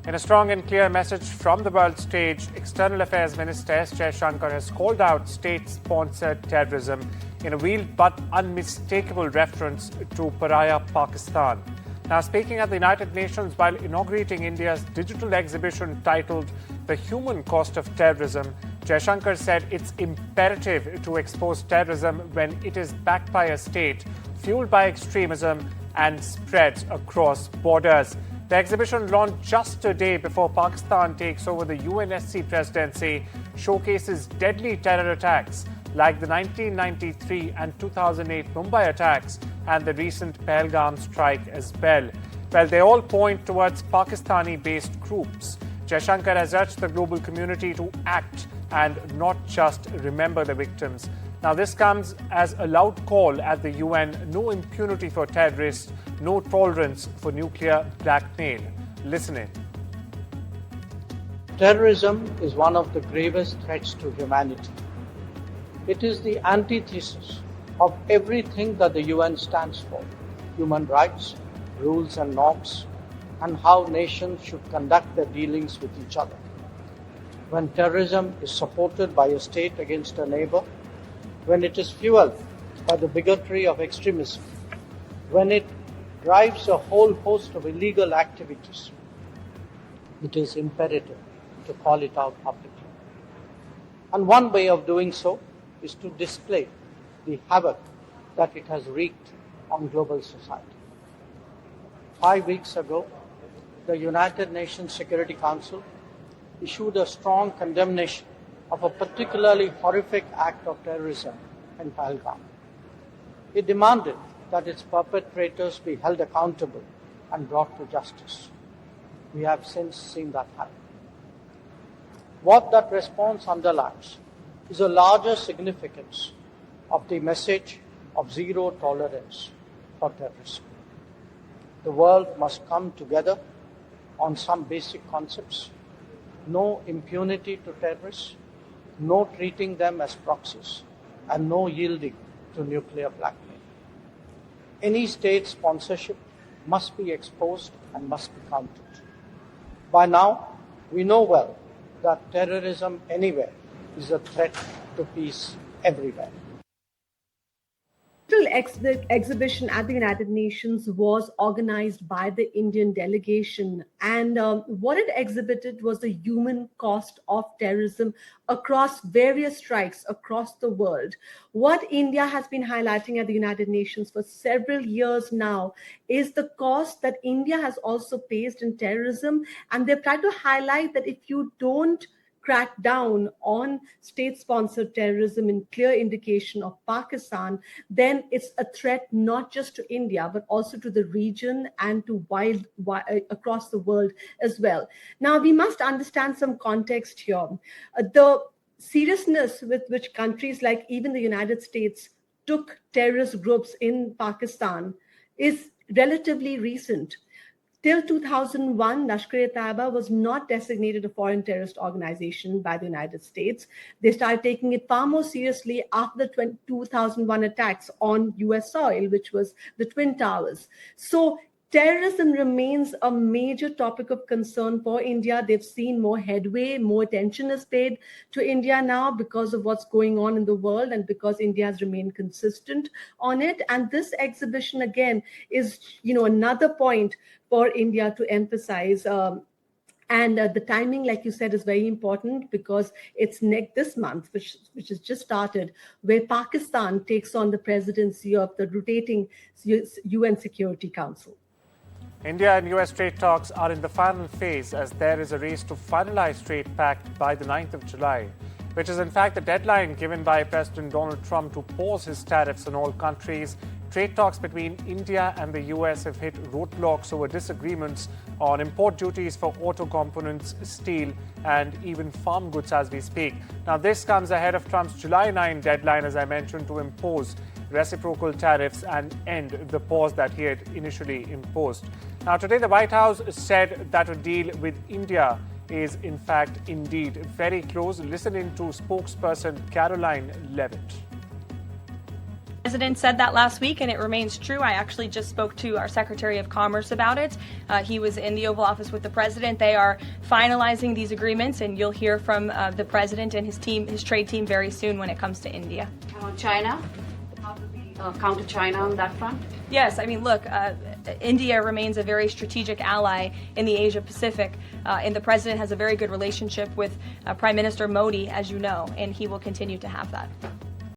In a strong and clear message from the world stage, External Affairs Minister S. Jaishankar has called out state-sponsored terrorism in a veiled but unmistakable reference to pariah Pakistan. Now, speaking at the United Nations while inaugurating India's digital exhibition titled The Human Cost of Terrorism, Jaishankar said it's imperative to expose terrorism when it is backed by a state, fueled by extremism and spreads across borders. The exhibition, launched just a day before Pakistan takes over the UNSC presidency, showcases deadly terror attacks like the 1993 and 2008 Mumbai attacks and the recent Pahalgam strike as well. Well, they all point towards Pakistani-based groups. Jaishankar has urged the global community to act and not just remember the victims. Now, this comes as a loud call at the UN: no impunity for terrorists, no tolerance for nuclear blackmail. Listen in. Terrorism is one of the gravest threats to humanity. It is the antithesis of everything that the UN stands for: human rights, rules and norms, and how nations should conduct their dealings with each other. When terrorism is supported by a state against a neighbor, when it is fueled by the bigotry of extremism, when it drives a whole host of illegal activities, it is imperative to call it out publicly. And one way of doing so is to display the havoc that it has wreaked on global society. 5 weeks ago, the United Nations Security Council issued a strong condemnation of a particularly horrific act of terrorism in Pahalgam. It demanded that its perpetrators be held accountable and brought to justice. We have since seen that happen. What that response underlines is a larger significance of the message of zero tolerance for terrorism. The world must come together on some basic concepts: no impunity to terrorists, no treating them as proxies, and no yielding to nuclear blackmail. Any state sponsorship must be exposed and must be countered. By now, we know well that terrorism anywhere is a threat to peace everywhere. The exhibition at the United Nations was organized by the Indian delegation, and what it exhibited was the human cost of terrorism across various strikes across the world. What India has been highlighting at the United Nations for several years now is the cost that India has also faced in terrorism, and they've tried to highlight that if you don't crack down on state-sponsored terrorism in clear indication of Pakistan, then it's a threat not just to India, but also to the region and to across the world as well. Now, we must understand some context here. The seriousness with which countries like even the United States took terrorist groups in Pakistan is relatively recent. Till 2001, Lashkar-e-Taiba was not designated a foreign terrorist organization by the United States. They started taking it far more seriously after the 2001 attacks on US soil, which was the Twin Towers. So terrorism remains a major topic of concern for India. They've seen more headway, more attention is paid to India now because of what's going on in the world and because India has remained consistent on it. And this exhibition, again, is another point for India to emphasize. And the timing, like you said, is very important because it's this month, which has just started, where Pakistan takes on the presidency of the rotating UN Security Council. India and US trade talks are in the final phase as there is a race to finalize trade pact by the 9th of July, which is in fact the deadline given by President Donald Trump to pause his tariffs on all countries. Trade talks between India and the US have hit roadblocks over disagreements on import duties for auto components, steel, and even farm goods as we speak. Now, this comes ahead of Trump's July 9 deadline, as I mentioned, to impose reciprocal tariffs and end the pause that he had initially imposed. Now, today, the White House said that a deal with India is, in fact, indeed very close. Listen in to spokesperson Karoline Leavitt. President said that last week, and it remains true. I actually just spoke to our Secretary of Commerce about it. He was in the Oval Office with the President. They are finalizing these agreements, and you'll hear from the President and his team, his trade team, very soon when it comes to India. China? How do we counter China on that front? Yes, I mean, look, India remains a very strategic ally in the Asia-Pacific, and the President has a very good relationship with Prime Minister Modi, as you know, and he will continue to have that.